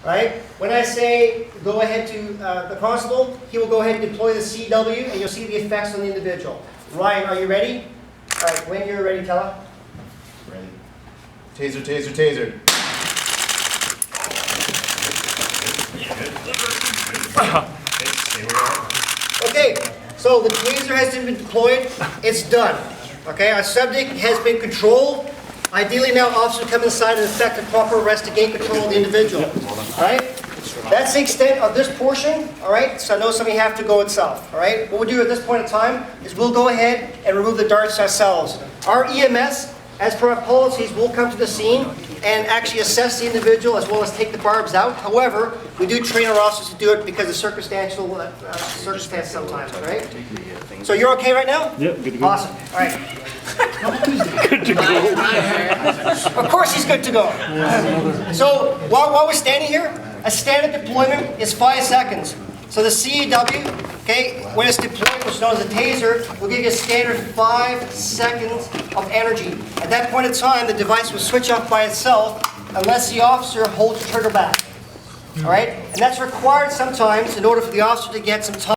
right? When I say go ahead to the constable, he will go ahead and deploy the CW, and you'll see the effects on the individual. Ryan, are you ready? All right, when you're ready, Tella. Ready. Taser, taser, taser. Okay, so the taser has been deployed. It's done. Okay, our subject has been controlled. Ideally now officers come inside and effect a proper arrest to gain control of the individual. All right? That's the extent of this portion. All right? So I know some of you have to go itself. All right? What we'll do at this point in time is we'll go ahead and remove the darts ourselves. Our EMS, as per our policies, will come to the scene and actually assess the individual as well as take the barbs out. However, we do train our officers to do it because of circumstantial circumstance sometimes, right? So you're okay right now? Yep, good to go. Awesome. All right. Good to go. Of course he's good to go. So while we're standing here, a standard deployment is 5 seconds. So the CEW, okay, when it's deployed, which is known as a taser, will give you a standard 5 seconds of energy. At that point in time, the device will switch off by itself unless the officer holds the trigger back. All right? And that's required sometimes in order for the officer to get some time.